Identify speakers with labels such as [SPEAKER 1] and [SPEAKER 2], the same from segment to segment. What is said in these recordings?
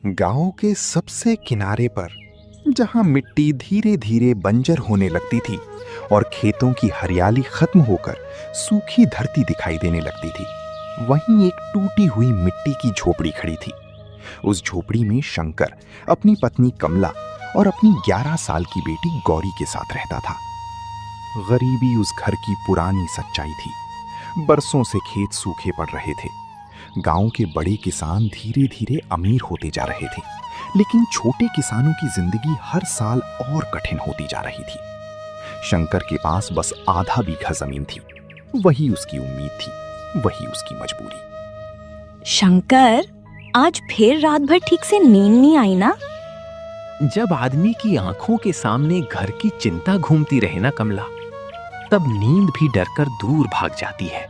[SPEAKER 1] गांव के सबसे किनारे पर, जहां मिट्टी धीरे धीरे बंजर होने लगती थी और खेतों की हरियाली खत्म होकर सूखी धरती दिखाई देने लगती थी, वहीं एक टूटी हुई मिट्टी की झोपड़ी खड़ी थी। उस झोपड़ी में शंकर अपनी पत्नी कमला और अपनी 11 साल की बेटी गौरी के साथ रहता था। गरीबी उस घर की पुरानी सच्चाई थी। बरसों से खेत सूखे पड़ रहे थे। गांव के बड़े किसान धीरे धीरे अमीर होते जा रहे थे, लेकिन छोटे किसानों की जिंदगी हर साल और कठिन होती जा रही थी। शंकर के पास बस आधा बीघा जमीन थी। वही उसकी उम्मीद थी, वही उसकी मजबूरी।
[SPEAKER 2] शंकर, आज फिर रात भर ठीक से नींद नहीं आई ना?
[SPEAKER 3] जब आदमी की आंखों के सामने घर की चिंता घूमती रहे ना कमला, तब नींद भी डरकर दूर भाग जाती है।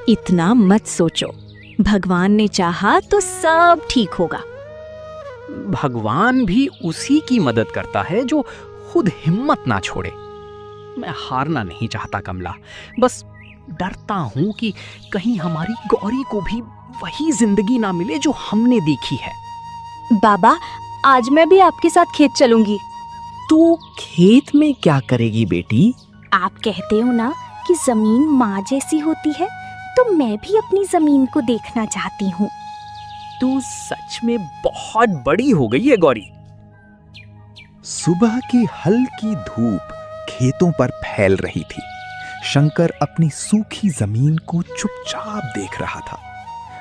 [SPEAKER 2] इतना मत सोचो। भगवान ने चाहा तो सब ठीक होगा।
[SPEAKER 3] भगवान भी उसी की मदद करता है जो खुद हिम्मत ना छोड़े। मैं हारना नहीं चाहता कमला, बस डरता हूं कि कहीं हमारी गौरी को भी वही जिंदगी ना मिले जो हमने देखी है।
[SPEAKER 2] बाबा, आज मैं भी आपके साथ खेत चलूंगी।
[SPEAKER 3] तू खेत में क्या करेगी बेटी?
[SPEAKER 2] आप कहते हो ना कि जमीन माँ जैसी होती है, तो मैं भी अपनी जमीन को देखना चाहती हूँ।
[SPEAKER 3] तू सच में बहुत बड़ी हो गई है गौरी।
[SPEAKER 1] सुबह की हल्की धूप खेतों पर फैल रही थी। शंकर अपनी सूखी जमीन को चुपचाप देख रहा था।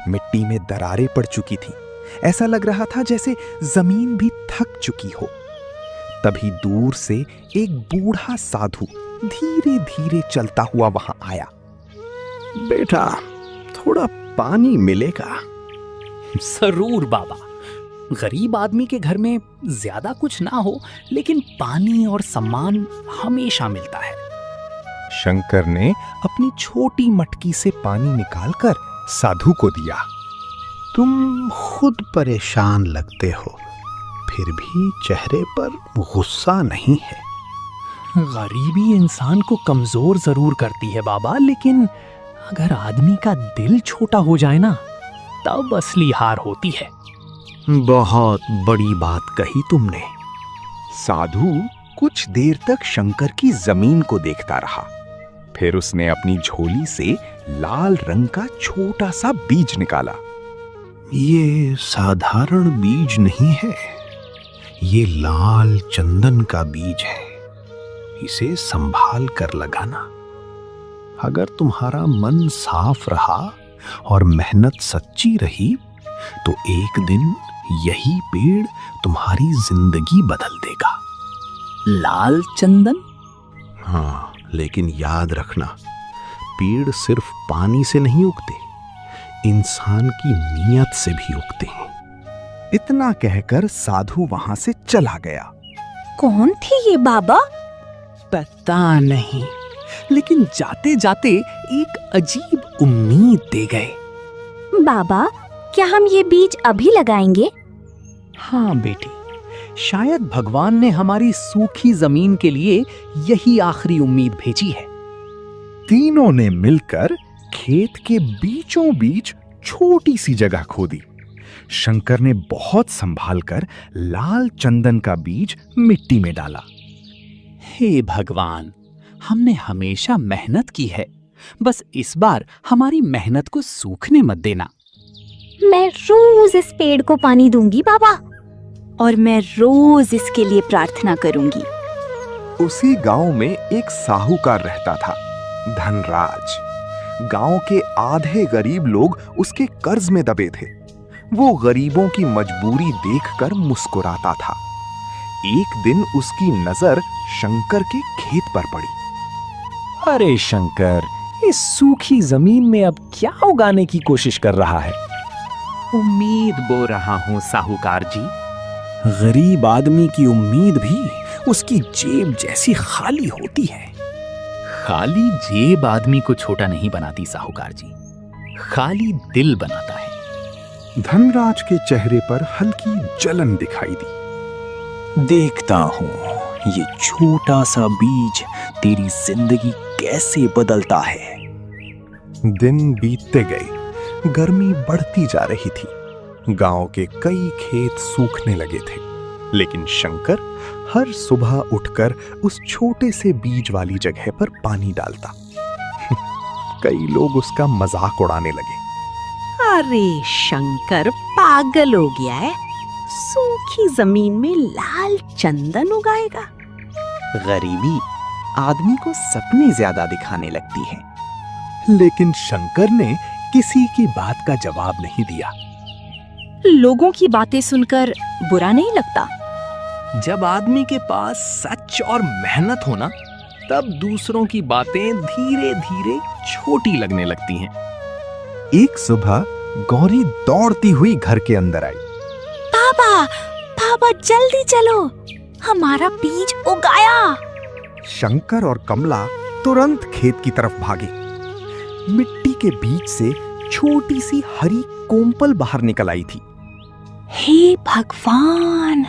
[SPEAKER 1] मिट्टी में दरारें पड़ चुकी थी। ऐसा लग रहा था जैसे जमीन भी थक चुकी हो। तभी दूर से एक बूढ़ा साधु धीरे धीरे चलता हुआ वहां आया।
[SPEAKER 4] बेटा, थोड़ा पानी मिलेगा?
[SPEAKER 3] जरूर बाबा। गरीब आदमी के घर में ज्यादा कुछ ना हो, लेकिन पानी और सम्मान हमेशा मिलता है।
[SPEAKER 1] शंकर ने अपनी छोटी मटकी से पानी निकालकर साधु को दिया।
[SPEAKER 4] तुम खुद परेशान लगते हो, फिर भी चेहरे पर गुस्सा नहीं है।
[SPEAKER 3] गरीबी इंसान को कमजोर जरूर करती है बाबा, लेकिन अगर आदमी का दिल छोटा हो जाए ना, तब असली हार होती है।
[SPEAKER 4] बहुत बड़ी बात कही तुमने।
[SPEAKER 1] साधु कुछ देर तक शंकर की जमीन को देखता रहा। फिर उसने अपनी झोली से लाल रंग का छोटा सा बीज निकाला।
[SPEAKER 4] ये साधारण बीज नहीं है, ये लाल चंदन का बीज है। इसे संभाल कर लगाना। अगर तुम्हारा मन साफ रहा और मेहनत सच्ची रही, तो एक दिन यही पेड़ तुम्हारी जिंदगी बदल देगा।
[SPEAKER 3] लाल चंदन?
[SPEAKER 4] हाँ, लेकिन याद रखना, पेड़ सिर्फ पानी से नहीं उगते, इंसान की नीयत से भी उगते हैं।
[SPEAKER 1] इतना कहकर साधु वहां से चला गया।
[SPEAKER 2] कौन थी ये बाबा?
[SPEAKER 3] पता नहीं, लेकिन जाते जाते एक अजीब उम्मीद दे गए।
[SPEAKER 2] बाबा, क्या हम ये बीज अभी लगाएंगे?
[SPEAKER 3] हाँ बेटी, शायद भगवान ने हमारी सूखी जमीन के लिए यही आखिरी उम्मीद भेजी है।
[SPEAKER 1] तीनों ने मिलकर खेत के बीचों बीच छोटी सी जगह खोदी। शंकर ने बहुत संभाल कर लाल चंदन का बीज मिट्टी में डाला।
[SPEAKER 3] हे भगवान, हमने हमेशा मेहनत की है, बस इस बार हमारी मेहनत को सूखने मत देना।
[SPEAKER 2] मैं रोज इस पेड़ को पानी दूंगी बाबा, और मैं रोज इसके लिए प्रार्थना करूंगी।
[SPEAKER 1] उसी गांव में एक साहूकार रहता था, धनराज। गांव के आधे गरीब लोग उसके कर्ज में दबे थे। वो गरीबों की मजबूरी देखकर मुस्कुराता था। एक दिन उसकी नजर शंकर के खेत पर पड़ी।
[SPEAKER 3] अरे शंकर, इस सूखी जमीन में अब क्या उगाने की कोशिश कर रहा है? उम्मीद बो रहा हूं साहूकार जी।
[SPEAKER 4] गरीब आदमी की उम्मीद भी उसकी जेब जैसी खाली होती है।
[SPEAKER 3] खाली जेब आदमी को छोटा नहीं बनाती साहूकार जी, खाली दिल बनाता है।
[SPEAKER 1] धनराज के चेहरे पर हल्की जलन दिखाई दी।
[SPEAKER 4] देखता हूं ये छोटा सा बीज तेरी जिंदगी कैसे बदलता है।
[SPEAKER 1] दिन बीतते गए, गर्मी बढ़ती जा रही थी। गांव के कई खेत सूखने लगे थे, लेकिन शंकर हर सुबह उठकर उस छोटे से बीज वाली जगह पर पानी डालता। कई लोग उसका मजाक उड़ाने लगे।
[SPEAKER 5] अरे शंकर पागल हो गया है, सूखी जमीन में लाल चंदन उगाएगा।
[SPEAKER 6] गरीबी आदमी को सपने ज्यादा दिखाने लगती है।
[SPEAKER 1] लेकिन शंकर ने किसी की बात का जवाब नहीं दिया।
[SPEAKER 2] लोगों की बातें सुनकर बुरा नहीं लगता।
[SPEAKER 3] जब आदमी के पास सच और मेहनत हो ना, तब दूसरों की बातें धीरे धीरे छोटी लगने लगती हैं।
[SPEAKER 1] एक सुबह गौरी दौड़ती हुई घर के अंदर आई।
[SPEAKER 2] पापा, पापा जल्दी चलो, हमारा बीज उगाया।
[SPEAKER 1] शंकर और कमला तुरंत खेत की तरफ भागे। मिट्टी के बीच से छोटी सी हरी कोम्पल बाहर निकल आई थी।
[SPEAKER 2] हे भगवान,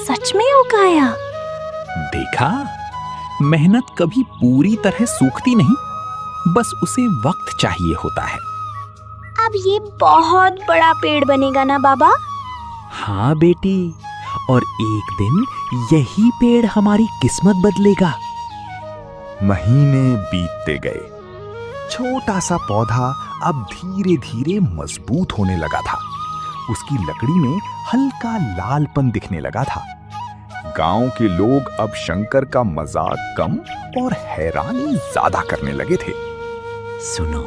[SPEAKER 2] सच में उगाया।
[SPEAKER 3] देखा, मेहनत कभी पूरी तरह सूखती नहीं, बस उसे वक्त चाहिए होता है।
[SPEAKER 2] अब ये बहुत बड़ा पेड़ बनेगा ना बाबा?
[SPEAKER 3] हाँ बेटी, और एक दिन यही पेड़ हमारी किस्मत बदलेगा।
[SPEAKER 1] महीने बीतते गए। छोटा सा पौधा अब धीरे धीरे मजबूत होने लगा था। उसकी लकड़ी में हल्का लालपन दिखने लगा था। गांव के लोग अब शंकर का मजाक कम और हैरानी ज्यादा करने लगे थे।
[SPEAKER 3] सुनो,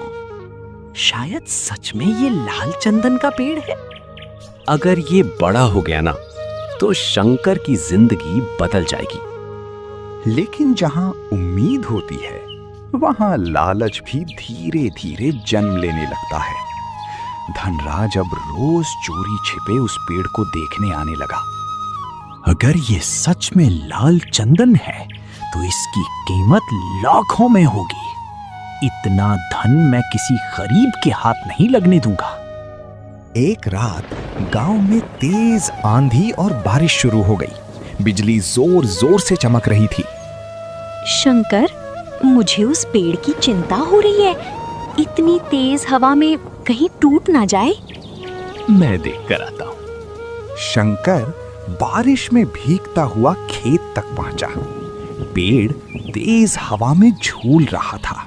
[SPEAKER 3] शायद सच में ये लाल चंदन का पेड़ है।
[SPEAKER 4] अगर ये बड़ा हो गया ना, तो शंकर की जिंदगी बदल जाएगी।
[SPEAKER 1] लेकिन जहां उम्मीद होती है, वहां लालच भी धीरे धीरे जन्म लेने लगता है। धनराज अब रोज चोरी छिपे उस पेड़ को देखने आने लगा।
[SPEAKER 3] अगर ये सच में लाल चंदन है, तो इसकी कीमत लाखों में होगी। इतना धन मैं किसी गरीब के हाथ नहीं लगने दूंगा।
[SPEAKER 1] एक रात गांव में तेज आंधी और बारिश शुरू हो गई। बिजली जोर जोर से चमक रही थी।
[SPEAKER 2] शंकर, मुझे उस पेड़ की चिंता हो रही है। इतनी तेज हवा में कहीं टूट ना जाए।
[SPEAKER 3] मैं देख कर आता हूँ।
[SPEAKER 1] शंकर बारिश में भीगता हुआ खेत तक पहुंचा। पेड़ तेज हवा में झूल रहा था।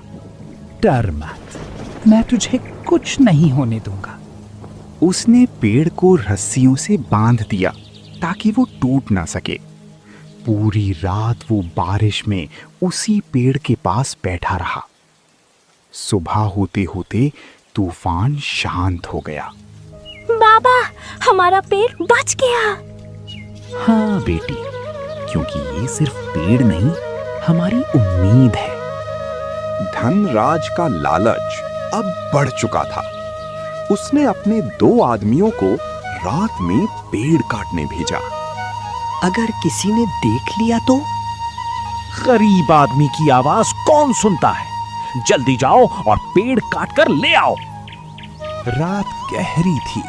[SPEAKER 3] डर मत, मैं तुझे कुछ नहीं होने दूंगा।
[SPEAKER 1] उसने पेड़ को रस्सियों से बांध दिया ताकि वो टूट ना सके। पूरी रात वो बारिश में उसी पेड़ के पास बैठा रहा। सुबह होते होते तूफान शांत हो गया।
[SPEAKER 2] बाबा, हमारा पेड़ बच गया।
[SPEAKER 3] हाँ बेटी, क्योंकि ये सिर्फ पेड़ नहीं, हमारी उम्मीद है।
[SPEAKER 1] धनराज का लालच अब बढ़ चुका था। उसने अपने 2 आदमियों को रात में पेड़ काटने भेजा।
[SPEAKER 3] अगर किसी ने देख लिया तो? गरीब आदमी की आवाज कौन सुनता है? जल्दी जाओ और पेड़ काट कर ले आओ।
[SPEAKER 1] रात गहरी थी।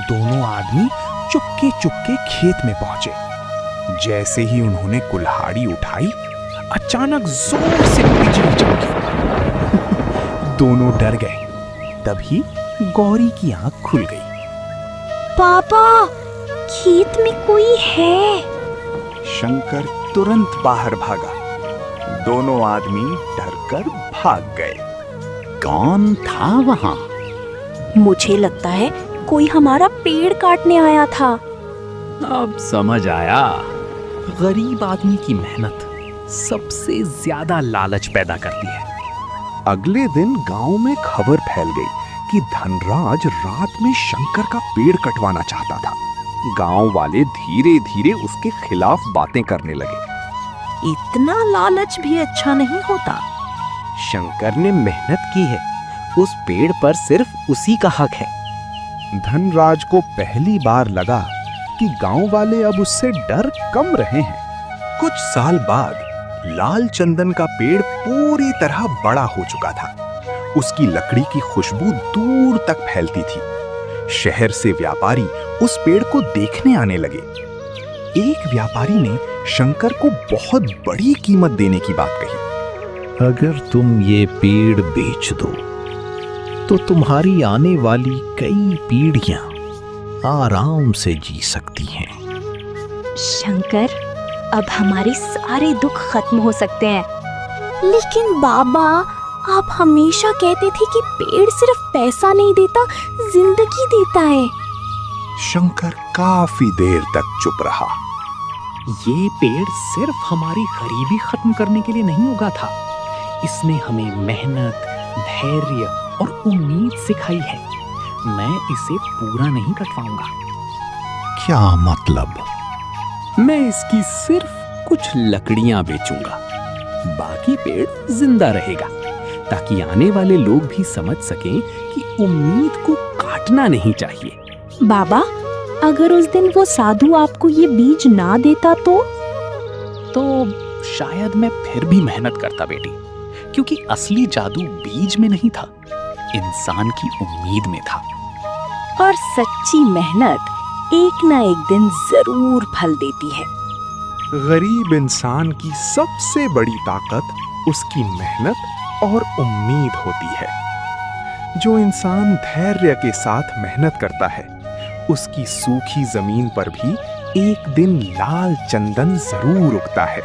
[SPEAKER 1] दोनों आदमी चुपके चुपके खेत में पहुंचे। जैसे ही उन्होंने कुल्हाड़ी उठाई, अचानक जोर से बिजली चमकी। दोनों डर गए। तभी गौरी की आंख खुल गई।
[SPEAKER 2] पापा, खेत में कोई है।
[SPEAKER 1] शंकर तुरंत बाहर भागा। दोनों आदमी डरकर भाग गए।
[SPEAKER 3] कौन था वहां?
[SPEAKER 2] मुझे लगता है कोई हमारा पेड़ काटने आया था।
[SPEAKER 3] अब समझ आया। गरीब आदमी की मेहनत सबसे ज्यादा लालच पैदा करती है।
[SPEAKER 1] अगले दिन गांव में खबर फैल गई कि धनराज रात में शंकर का पेड़ कटवाना चाहता था। गांव वाले धीरे धीरे उसके खिलाफ बातें करने लगे।
[SPEAKER 5] इतना लालच भी अच्छा नहीं होता।
[SPEAKER 6] शंकर ने मेहनत की है, उस पेड़ पर सिर्फ उसी का हक है।
[SPEAKER 1] धनराज को पहली बार लगा कि गांव वाले अब उससे डर कम रहे हैं। कुछ साल बाद लाल चंदन का पेड़ पूरी तरह बड़ा हो चुका था। उसकी लकड़ी की खुशबू दूर तक फैलती थी। शहर से व्यापारी उस पेड़ को देखने आने लगे। एक व्यापारी ने शंकर को बहुत बड़ी कीमत देने की बात कही।
[SPEAKER 4] अगर तुम ये पेड़ बेच दो, तो तुम्हारी आने वाली कई पीढ़ियां आराम से जी सकती हैं।
[SPEAKER 2] शंकर, अब हमारे सारे दुख खत्म हो सकते हैं।
[SPEAKER 7] लेकिन बाबा, आप हमेशा कहते थे कि पेड़ सिर्फ पैसा नहीं देता, जिंदगी देता है।
[SPEAKER 1] शंकर काफी देर तक चुप रहा।
[SPEAKER 3] ये पेड़ सिर्फ हमारी गरीबी खत्म करने के लिए नहीं उगा था। इसने हमें मेहनत, धैर्य और उम्मीद सिखाई है। मैं इसे पूरा नहीं कटवाऊंगा।
[SPEAKER 4] क्या मतलब?
[SPEAKER 6] मैं इसकी सिर्फ कुछ लकड़ियां बेचूंगा, बाकी पेड़ जिंदा रहेगा, ताकि आने वाले लोग भी समझ सकें कि उम्मीद को काटना नहीं चाहिए।
[SPEAKER 7] बाबा, अगर उस दिन वो साधु आपको ये बीज ना देता
[SPEAKER 3] तो शायद मैं फिर भी मेहनत करता बेटी, क्योंकि असली जादू बीज में नहीं था, इंसान की उम्मीद में था।
[SPEAKER 5] और सच्ची मेहनत एक ना एक दिन जरूर फल देती है।
[SPEAKER 1] गरीब इंसान की सबसे बड़ी ताकत उसकी मेहनत और उम्मीद होती है। जो इंसान धैर्य के साथ मेहनत करता है, उसकी सूखी जमीन पर भी एक दिन लाल चंदन जरूर उगता है।